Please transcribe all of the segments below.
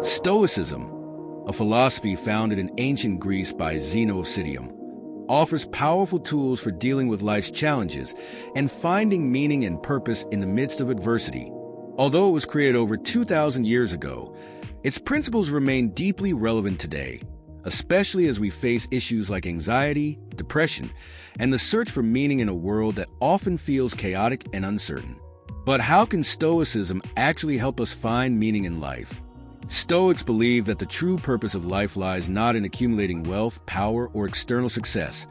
Stoicism, a philosophy founded in ancient Greece by Zeno of Citium, offers powerful tools for dealing with life's challenges and finding meaning and purpose in the midst of adversity. Although it was created over 2,000 years ago, its principles remain deeply relevant today, especially as we face issues like anxiety, depression, and the search for meaning in a world that often feels chaotic and uncertain. But how can Stoicism actually help us find meaning in life? Stoics believe that the true purpose of life lies not in accumulating wealth, power, or external success,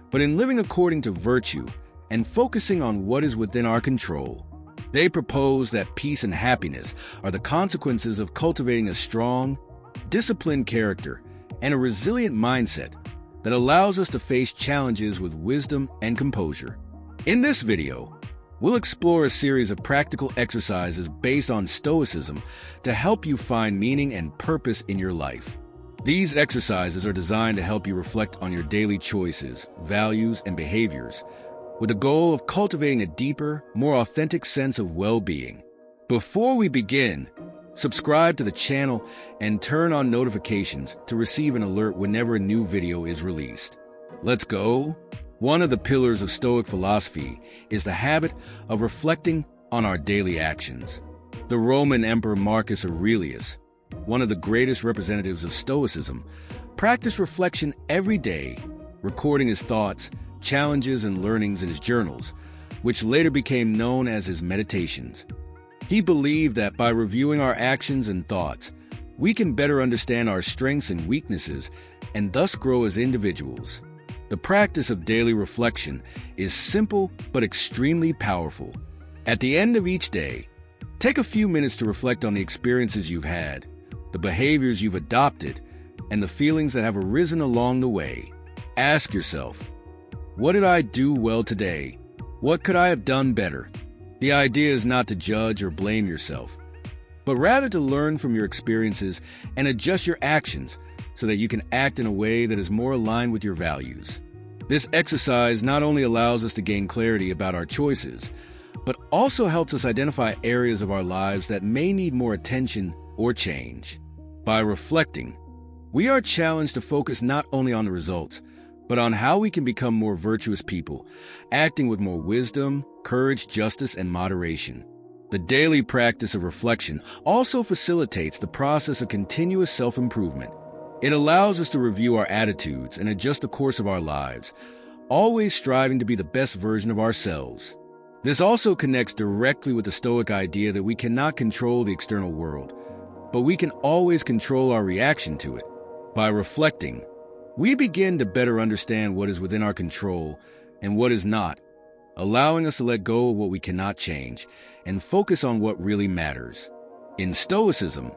but in living according to virtue and focusing on what is within our control. They propose that peace and happiness are the consequences of cultivating a strong, disciplined character and a resilient mindset that allows us to face challenges with wisdom and composure. In this video, we'll explore a series of practical exercises based on Stoicism to help you find meaning and purpose in your life. These exercises are designed to help you reflect on your daily choices, values, and behaviors, with the goal of cultivating a deeper, more authentic sense of well-being. Before we begin, subscribe to the channel and turn on notifications to receive an alert whenever a new video is released. Let's go! One of the pillars of Stoic philosophy is the habit of reflecting on our daily actions. The Roman Emperor Marcus Aurelius, one of the greatest representatives of Stoicism, practiced reflection every day, recording his thoughts, challenges, and learnings in his journals, which later became known as his meditations. He believed that by reviewing our actions and thoughts, we can better understand our strengths and weaknesses and thus grow as individuals. The practice of daily reflection is simple but extremely powerful. At the end of each day, take a few minutes to reflect on the experiences you've had, the behaviors you've adopted, and the feelings that have arisen along the way. Ask yourself, what did I do well today? What could I have done better? The idea is not to judge or blame yourself, but rather to learn from your experiences and adjust your actions so that you can act in a way that is more aligned with your values. This exercise not only allows us to gain clarity about our choices, but also helps us identify areas of our lives that may need more attention or change. By reflecting, we are challenged to focus not only on the results, but on how we can become more virtuous people, acting with more wisdom, courage, justice, and moderation. The daily practice of reflection also facilitates the process of continuous self-improvement. It allows us to review our attitudes and adjust the course of our lives, always striving to be the best version of ourselves. This also connects directly with the Stoic idea that we cannot control the external world, but we can always control our reaction to it. By reflecting, we begin to better understand what is within our control and what is not, allowing us to let go of what we cannot change and focus on what really matters. In Stoicism,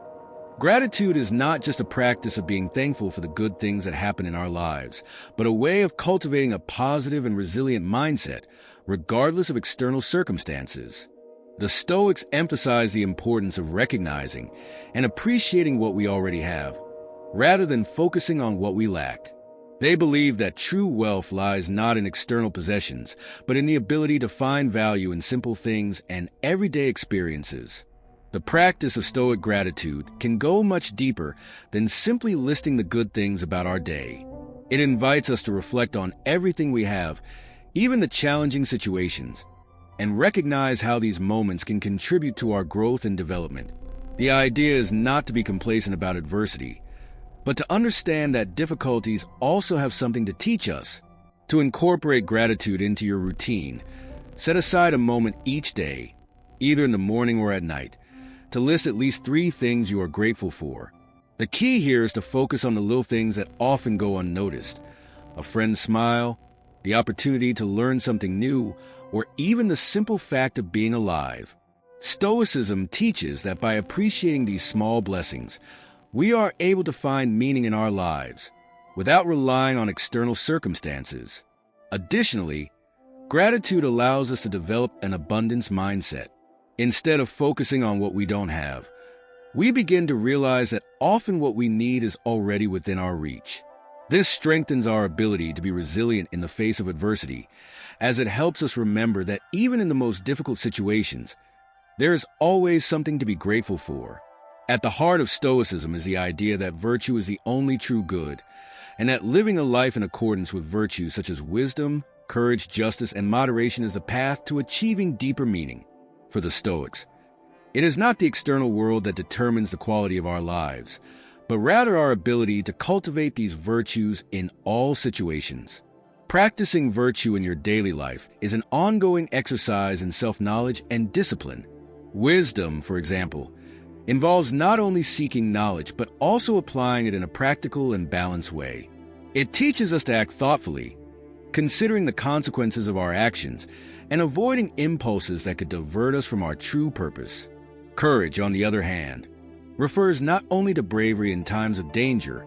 gratitude is not just a practice of being thankful for the good things that happen in our lives, but a way of cultivating a positive and resilient mindset, regardless of external circumstances. The Stoics emphasize the importance of recognizing and appreciating what we already have, rather than focusing on what we lack. They believe that true wealth lies not in external possessions, but in the ability to find value in simple things and everyday experiences. The practice of Stoic gratitude can go much deeper than simply listing the good things about our day. It invites us to reflect on everything we have, even the challenging situations, and recognize how these moments can contribute to our growth and development. The idea is not to be complacent about adversity, but to understand that difficulties also have something to teach us. To incorporate gratitude into your routine, set aside a moment each day, either in the morning or at night, to list at least 3 things you are grateful for. The key here is to focus on the little things that often go unnoticed. A friend's smile, the opportunity to learn something new, or even the simple fact of being alive. Stoicism teaches that by appreciating these small blessings, we are able to find meaning in our lives without relying on external circumstances. Additionally, gratitude allows us to develop an abundance mindset. Instead of focusing on what we don't have, we begin to realize that often what we need is already within our reach. This strengthens our ability to be resilient in the face of adversity, as it helps us remember that even in the most difficult situations, there is always something to be grateful for. At the heart of Stoicism is the idea that virtue is the only true good, and that living a life in accordance with virtues such as wisdom, courage, justice, and moderation is the path to achieving deeper meaning. For the Stoics, it is not the external world that determines the quality of our lives, but rather our ability to cultivate these virtues in all situations. Practicing virtue in your daily life is an ongoing exercise in self-knowledge and discipline. Wisdom, for example, involves not only seeking knowledge, but also applying it in a practical and balanced way. It teaches us to act thoughtfully, considering the consequences of our actions, and avoiding impulses that could divert us from our true purpose. Courage, on the other hand, refers not only to bravery in times of danger,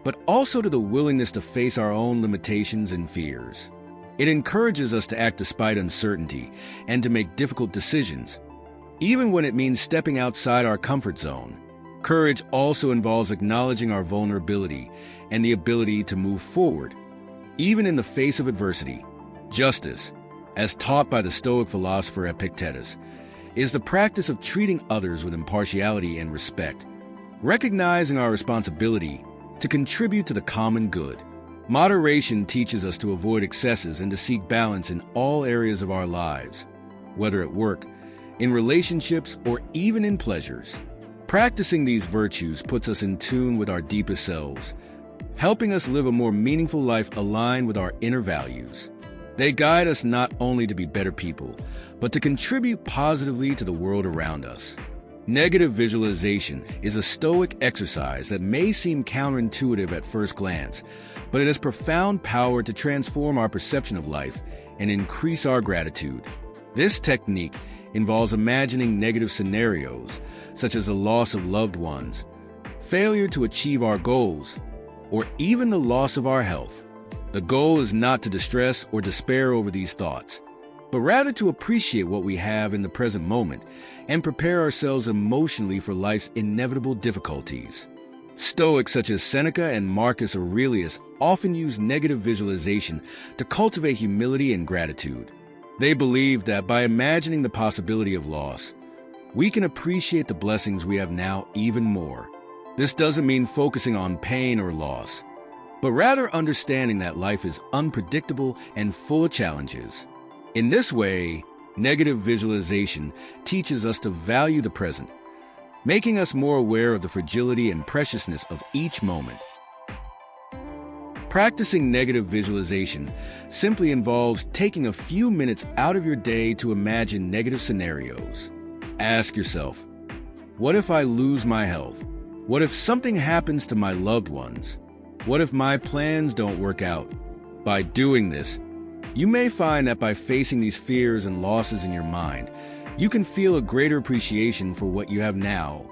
but also to the willingness to face our own limitations and fears. It encourages us to act despite uncertainty and to make difficult decisions, even when it means stepping outside our comfort zone. Courage also involves acknowledging our vulnerability and the ability to move forward, even in the face of adversity. Justice, as taught by the Stoic philosopher Epictetus, is the practice of treating others with impartiality and respect, recognizing our responsibility to contribute to the common good. Moderation teaches us to avoid excesses and to seek balance in all areas of our lives, whether at work, in relationships, or even in pleasures. Practicing these virtues puts us in tune with our deepest selves, helping us live a more meaningful life aligned with our inner values. They guide us not only to be better people, but to contribute positively to the world around us. Negative visualization is a Stoic exercise that may seem counterintuitive at first glance, but it has profound power to transform our perception of life and increase our gratitude. This technique involves imagining negative scenarios, such as the loss of loved ones, failure to achieve our goals, or even the loss of our health. The goal is not to distress or despair over these thoughts, but rather to appreciate what we have in the present moment and prepare ourselves emotionally for life's inevitable difficulties. Stoics such as Seneca and Marcus Aurelius often use negative visualization to cultivate humility and gratitude. They believe that by imagining the possibility of loss, we can appreciate the blessings we have now even more. This doesn't mean focusing on pain or loss, but rather understanding that life is unpredictable and full of challenges. In this way, negative visualization teaches us to value the present, making us more aware of the fragility and preciousness of each moment. Practicing negative visualization simply involves taking a few minutes out of your day to imagine negative scenarios. Ask yourself, what if I lose my health? What if something happens to my loved ones? What if my plans don't work out? By doing this, you may find that by facing these fears and losses in your mind, you can feel a greater appreciation for what you have now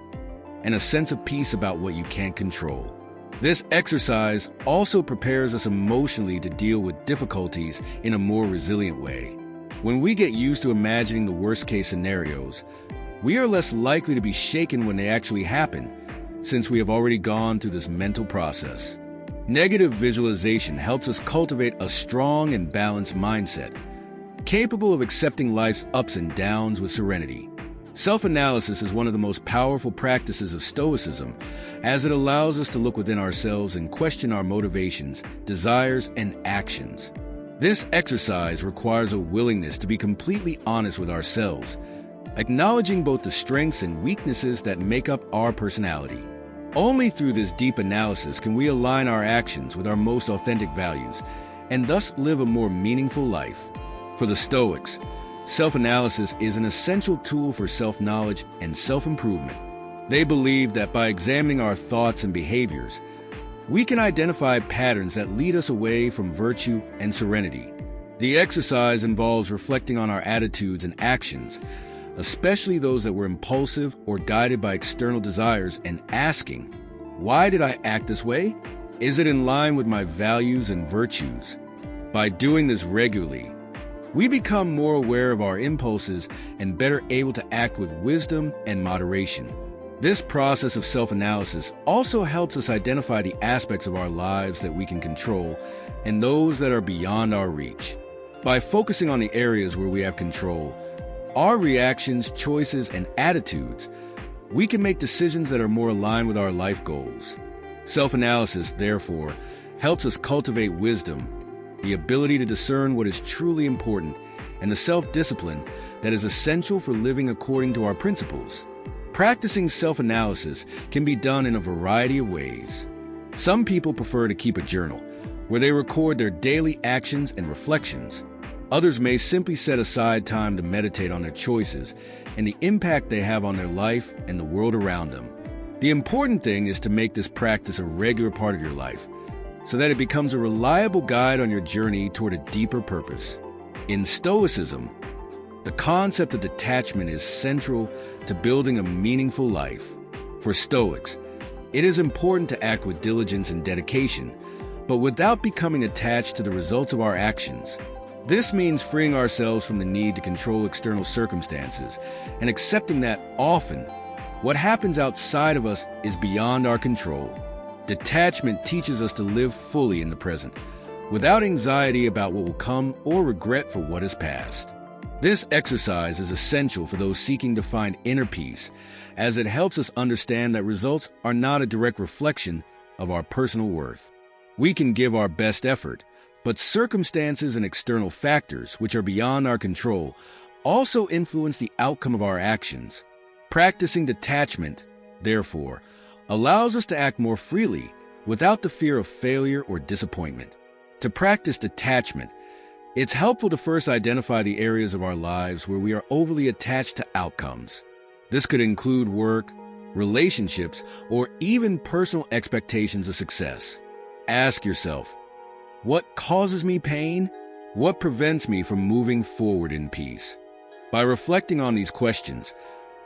and a sense of peace about what you can't control. This exercise also prepares us emotionally to deal with difficulties in a more resilient way. When we get used to imagining the worst-case scenarios, we are less likely to be shaken when they actually happen, since we have already gone through this mental process. Negative visualization helps us cultivate a strong and balanced mindset, capable of accepting life's ups and downs with serenity. Self-analysis is one of the most powerful practices of Stoicism, as it allows us to look within ourselves and question our motivations, desires, and actions. This exercise requires a willingness to be completely honest with ourselves, acknowledging both the strengths and weaknesses that make up our personality. Only through this deep analysis can we align our actions with our most authentic values, and thus live a more meaningful life. For the Stoics, self-analysis is an essential tool for self-knowledge and self-improvement. They believe that by examining our thoughts and behaviors, we can identify patterns that lead us away from virtue and serenity. The exercise involves reflecting on our attitudes and actions, especially those that were impulsive or guided by external desires, and asking, why did I act this way? Is it in line with my values and virtues? By doing this regularly, we become more aware of our impulses and better able to act with wisdom and moderation. This process of self-analysis also helps us identify the aspects of our lives that we can control and those that are beyond our reach. By focusing on the areas where we have control, our reactions, choices, and attitudes we can make decisions that are more aligned with our life goals. Self-analysis, therefore, helps us cultivate wisdom, the ability to discern what is truly important, and the self-discipline that is essential for living according to our principles. Practicing self-analysis can be done in a variety of ways. Some people prefer to keep a journal, where they record their daily actions and reflections. Others may simply set aside time to meditate on their choices and the impact they have on their life and the world around them. The important thing is to make this practice a regular part of your life, so that it becomes a reliable guide on your journey toward a deeper purpose. In Stoicism, the concept of detachment is central to building a meaningful life. For Stoics, it is important to act with diligence and dedication, but without becoming attached to the results of our actions. This means freeing ourselves from the need to control external circumstances and accepting that often, what happens outside of us is beyond our control. Detachment teaches us to live fully in the present, without anxiety about what will come or regret for what has passed. This exercise is essential for those seeking to find inner peace, as it helps us understand that results are not a direct reflection of our personal worth. We can give our best effort, but circumstances and external factors, which are beyond our control, also influence the outcome of our actions. Practicing detachment, therefore, allows us to act more freely without the fear of failure or disappointment. To practice detachment, it's helpful to first identify the areas of our lives where we are overly attached to outcomes. This could include work, relationships, or even personal expectations of success. Ask yourself, what causes me pain? What prevents me from moving forward in peace? By reflecting on these questions,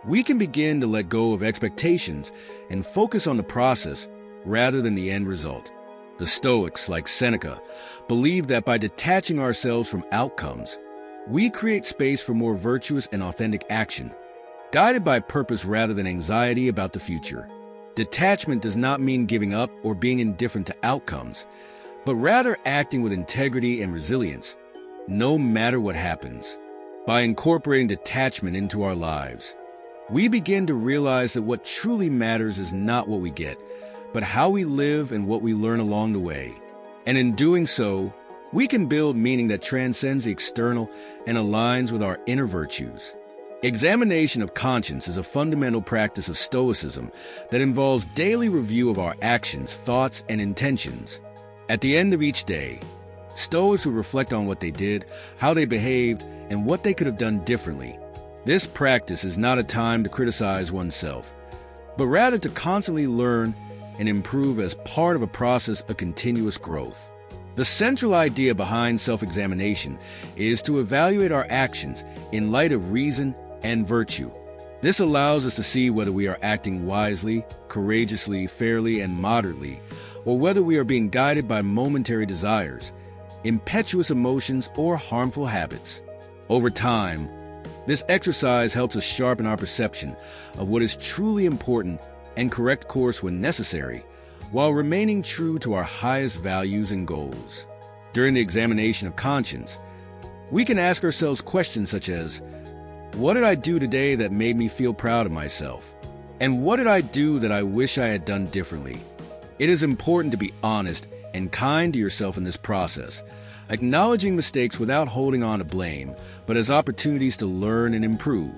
we can begin to let go of expectations and focus on the process rather than the end result. The Stoics, like Seneca, believe that by detaching ourselves from outcomes, we create space for more virtuous and authentic action, guided by purpose rather than anxiety about the future. Detachment does not mean giving up or being indifferent to outcomes, but rather acting with integrity and resilience, no matter what happens. By incorporating detachment into our lives, we begin to realize that what truly matters is not what we get, but how we live and what we learn along the way. And in doing so, we can build meaning that transcends the external and aligns with our inner virtues. Examination of conscience is a fundamental practice of Stoicism that involves daily review of our actions, thoughts, and intentions. At the end of each day, Stoics will reflect on what they did, how they behaved, and what they could have done differently. This practice is not a time to criticize oneself, but rather to constantly learn and improve as part of a process of continuous growth. The central idea behind self-examination is to evaluate our actions in light of reason and virtue. This allows us to see whether we are acting wisely, courageously, fairly, and moderately, or whether we are being guided by momentary desires, impetuous emotions, or harmful habits. Over time, this exercise helps us sharpen our perception of what is truly important and correct course when necessary, while remaining true to our highest values and goals. During the examination of conscience, we can ask ourselves questions such as, what did I do today that made me feel proud of myself? And what did I do that I wish I had done differently? It is important to be honest and kind to yourself in this process, acknowledging mistakes without holding on to blame, but as opportunities to learn and improve.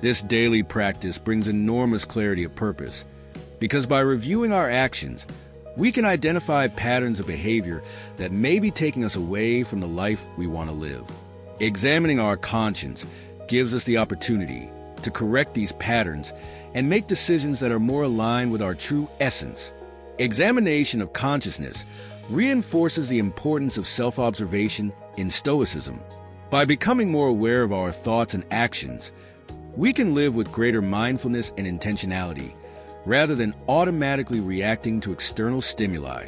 This daily practice brings enormous clarity of purpose, because by reviewing our actions, we can identify patterns of behavior that may be taking us away from the life we want to live. Examining our conscience gives us the opportunity to correct these patterns and make decisions that are more aligned with our true essence. Examination of consciousness reinforces the importance of self-observation in Stoicism. By becoming more aware of our thoughts and actions, we can live with greater mindfulness and intentionality, rather than automatically reacting to external stimuli.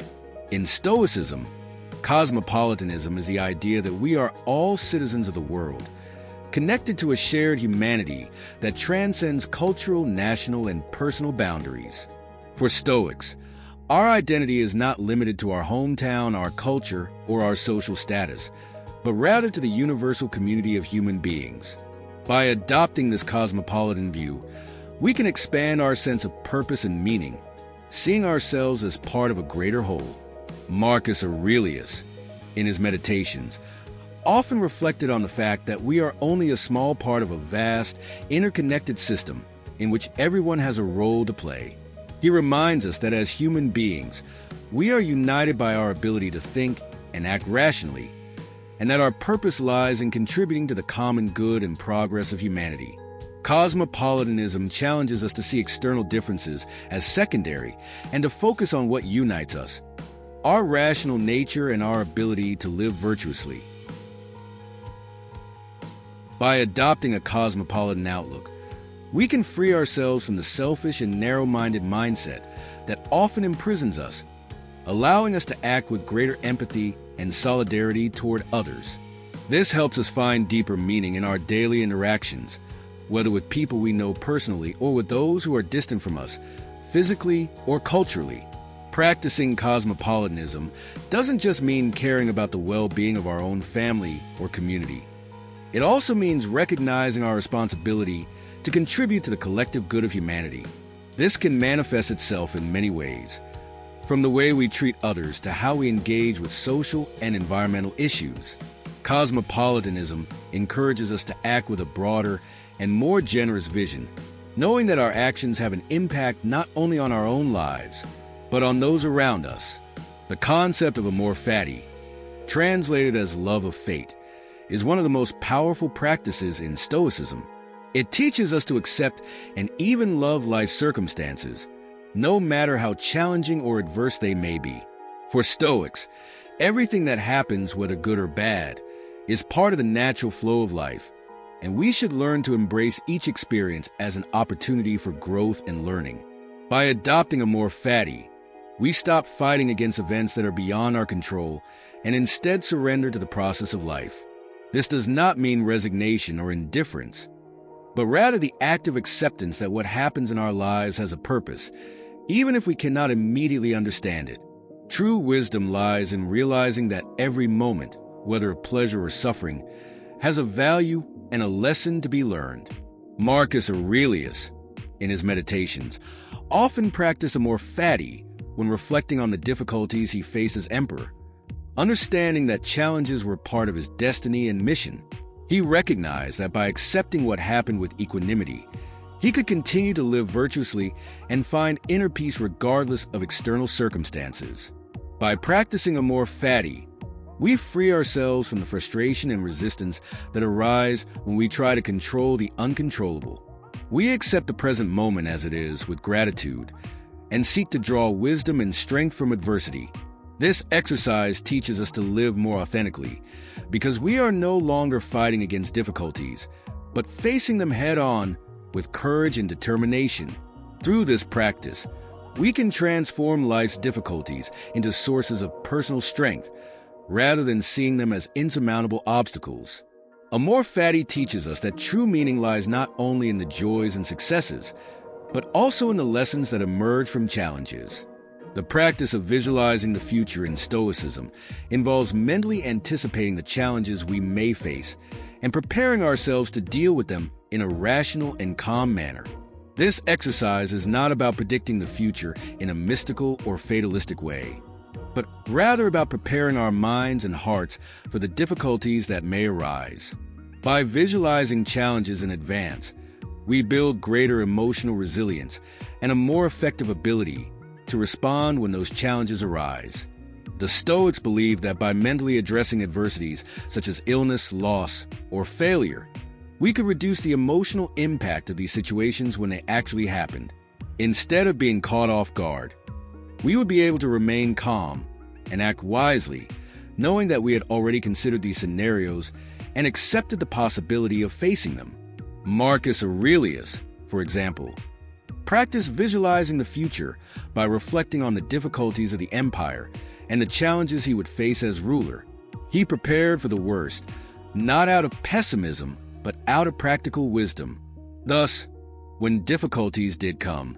In Stoicism, cosmopolitanism is the idea that we are all citizens of the world, connected to a shared humanity that transcends cultural, national, and personal boundaries. For Stoics, our identity is not limited to our hometown, our culture, or our social status, but rather to the universal community of human beings. By adopting this cosmopolitan view, we can expand our sense of purpose and meaning, seeing ourselves as part of a greater whole. Marcus Aurelius, in his Meditations, often reflected on the fact that we are only a small part of a vast, interconnected system in which everyone has a role to play. He reminds us that as human beings, we are united by our ability to think and act rationally, and that our purpose lies in contributing to the common good and progress of humanity. Cosmopolitanism challenges us to see external differences as secondary and to focus on what unites us, our rational nature and our ability to live virtuously. By adopting a cosmopolitan outlook, we can free ourselves from the selfish and narrow-minded mindset that often imprisons us, allowing us to act with greater empathy and solidarity toward others. This helps us find deeper meaning in our daily interactions, whether with people we know personally or with those who are distant from us, physically or culturally. Practicing cosmopolitanism doesn't just mean caring about the well-being of our own family or community. It also means recognizing our responsibility to contribute to the collective good of humanity. This can manifest itself in many ways, from the way we treat others to how we engage with social and environmental issues. Cosmopolitanism encourages us to act with a broader and more generous vision, knowing that our actions have an impact not only on our own lives, but on those around us. The concept of amor fati, translated as love of fate, is one of the most powerful practices in Stoicism. It teaches us to accept and even love life's circumstances, no matter how challenging or adverse they may be. For Stoics, everything that happens, whether good or bad, is part of the natural flow of life, and we should learn to embrace each experience as an opportunity for growth and learning. By adopting amor fati, we stop fighting against events that are beyond our control and instead surrender to the process of life. This does not mean resignation or indifference, but rather the active acceptance that what happens in our lives has a purpose, even if we cannot immediately understand it. True wisdom lies in realizing that every moment, whether of pleasure or suffering, has a value and a lesson to be learned. Marcus Aurelius, in his Meditations, often practiced amor fati when reflecting on the difficulties he faced as emperor. Understanding that challenges were part of his destiny and mission, he recognized that by accepting what happened with equanimity, he could continue to live virtuously and find inner peace regardless of external circumstances. By practicing amor fati, we free ourselves from the frustration and resistance that arise when we try to control the uncontrollable. We accept the present moment as it is with gratitude and seek to draw wisdom and strength from adversity. This exercise teaches us to live more authentically because we are no longer fighting against difficulties, but facing them head-on with courage and determination. Through this practice, we can transform life's difficulties into sources of personal strength rather than seeing them as insurmountable obstacles. Amor fati teaches us that true meaning lies not only in the joys and successes, but also in the lessons that emerge from challenges. The practice of visualizing the future in Stoicism involves mentally anticipating the challenges we may face and preparing ourselves to deal with them in a rational and calm manner. This exercise is not about predicting the future in a mystical or fatalistic way, but rather about preparing our minds and hearts for the difficulties that may arise. By visualizing challenges in advance, we build greater emotional resilience and a more effective ability to respond when those challenges arise. The Stoics believe that by mentally addressing adversities such as illness, loss, or failure, we could reduce the emotional impact of these situations when they actually happened. Instead of being caught off guard, we would be able to remain calm and act wisely, knowing that we had already considered these scenarios and accepted the possibility of facing them. Marcus Aurelius, for example, practiced visualizing the future by reflecting on the difficulties of the empire and the challenges he would face as ruler. He prepared for the worst, not out of pessimism, but out of practical wisdom. Thus, when difficulties did come,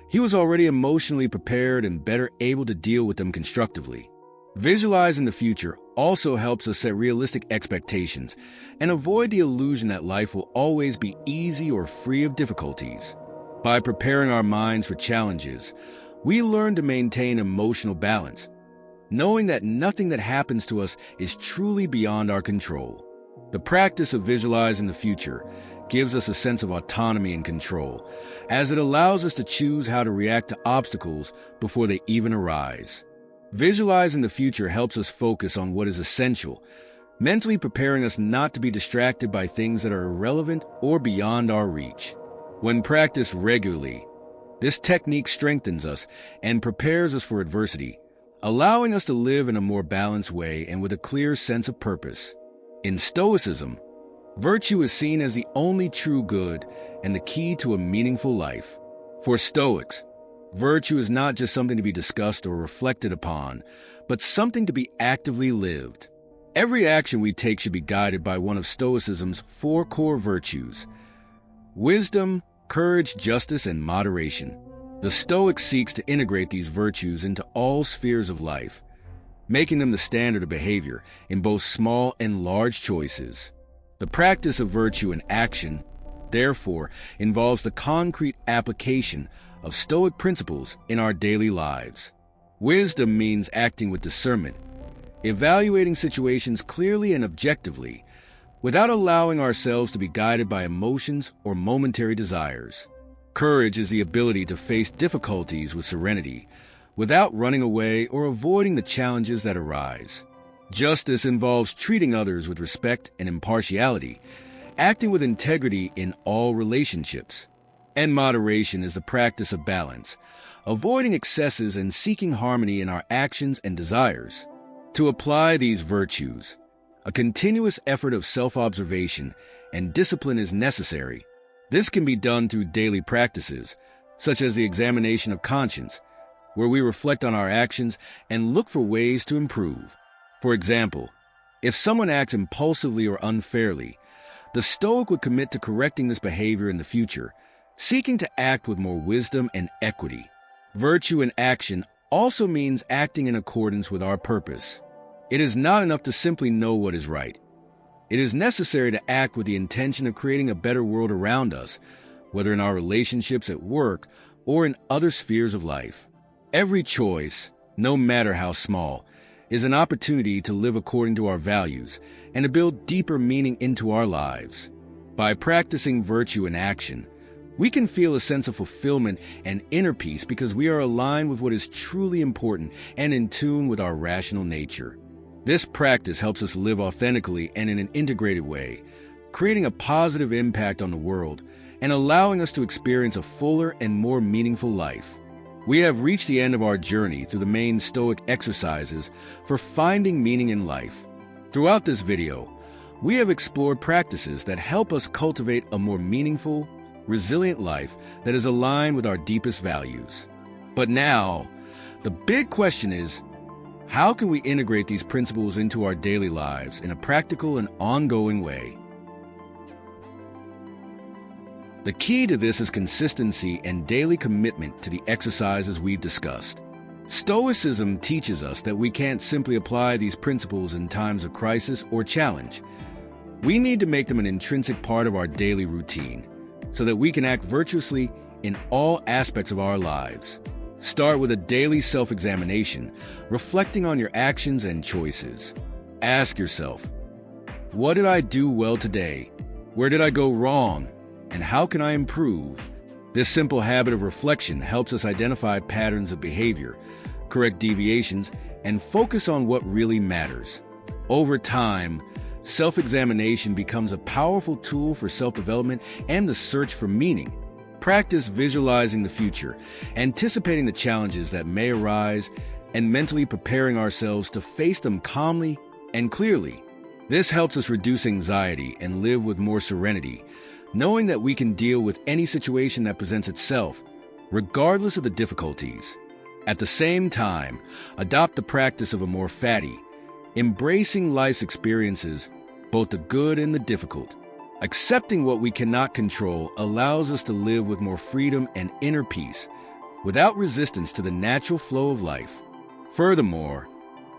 he was already emotionally prepared and better able to deal with them constructively. Visualizing the future also helps us set realistic expectations and avoid the illusion that life will always be easy or free of difficulties. By preparing our minds for challenges, we learn to maintain emotional balance, knowing that nothing that happens to us is truly beyond our control. The practice of visualizing the future gives us a sense of autonomy and control, as it allows us to choose how to react to obstacles before they even arise. Visualizing the future helps us focus on what is essential, mentally preparing us not to be distracted by things that are irrelevant or beyond our reach. When practiced regularly, this technique strengthens us and prepares us for adversity, allowing us to live in a more balanced way and with a clear sense of purpose. In Stoicism, virtue is seen as the only true good and the key to a meaningful life. For Stoics, virtue is not just something to be discussed or reflected upon, but something to be actively lived. Every action we take should be guided by one of Stoicism's 4 core virtues: wisdom, courage, justice, and moderation. The Stoic seeks to integrate these virtues into all spheres of life, making them the standard of behavior in both small and large choices. The practice of virtue in action, therefore, involves the concrete application of Stoic principles in our daily lives. Wisdom means acting with discernment, evaluating situations clearly and objectively, without allowing ourselves to be guided by emotions or momentary desires. Courage is the ability to face difficulties with serenity, without running away or avoiding the challenges that arise. Justice involves treating others with respect and impartiality, acting with integrity in all relationships. And moderation is the practice of balance, avoiding excesses and seeking harmony in our actions and desires. To apply these virtues, a continuous effort of self-observation and discipline is necessary. This can be done through daily practices, such as the examination of conscience, where we reflect on our actions and look for ways to improve. For example, if someone acts impulsively or unfairly, the Stoic would commit to correcting this behavior in the future, seeking to act with more wisdom and equity. Virtue in action also means acting in accordance with our purpose. It is not enough to simply know what is right. It is necessary to act with the intention of creating a better world around us, whether in our relationships at work or in other spheres of life. Every choice, no matter how small, is an opportunity to live according to our values and to build deeper meaning into our lives. By practicing virtue in action, we can feel a sense of fulfillment and inner peace because we are aligned with what is truly important and in tune with our rational nature. This practice helps us live authentically and in an integrated way, creating a positive impact on the world and allowing us to experience a fuller and more meaningful life. We have reached the end of our journey through the main Stoic exercises for finding meaning in life. Throughout this video, we have explored practices that help us cultivate a more meaningful, resilient life that is aligned with our deepest values. But now, the big question is, how can we integrate these principles into our daily lives in a practical and ongoing way? The key to this is consistency and daily commitment to the exercises we've discussed. Stoicism teaches us that we can't simply apply these principles in times of crisis or challenge. We need to make them an intrinsic part of our daily routine, so that we can act virtuously in all aspects of our lives. Start with a daily self-examination, reflecting on your actions and choices. Ask yourself, what did I do well today? Where did I go wrong? And how can I improve? This simple habit of reflection helps us identify patterns of behavior, correct deviations, and focus on what really matters. Over time, self-examination becomes a powerful tool for self-development and the search for meaning. Practice visualizing the future, anticipating the challenges that may arise, and mentally preparing ourselves to face them calmly and clearly. This helps us reduce anxiety and live with more serenity, knowing that we can deal with any situation that presents itself, regardless of the difficulties. At the same time, adopt the practice of a more fatty, embracing life's experiences, both the good and the difficult. Accepting what we cannot control allows us to live with more freedom and inner peace, without resistance to the natural flow of life. Furthermore,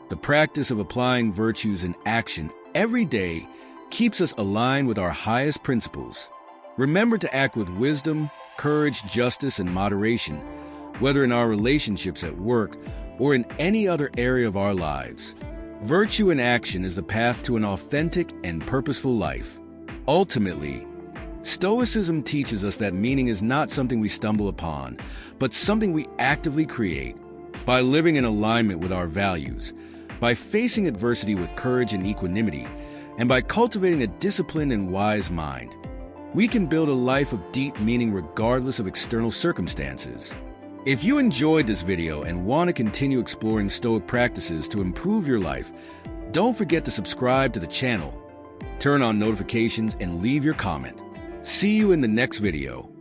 the practice of applying virtues in action every day keeps us aligned with our highest principles. Remember to act with wisdom, courage, justice, and moderation, whether in our relationships at work or in any other area of our lives. Virtue in action is the path to an authentic and purposeful life. Ultimately, Stoicism teaches us that meaning is not something we stumble upon, but something we actively create. By living in alignment with our values, by facing adversity with courage and equanimity, and by cultivating a disciplined and wise mind, we can build a life of deep meaning regardless of external circumstances. If you enjoyed this video and want to continue exploring Stoic practices to improve your life, don't forget to subscribe to the channel, turn on notifications, and leave your comment. See you in the next video.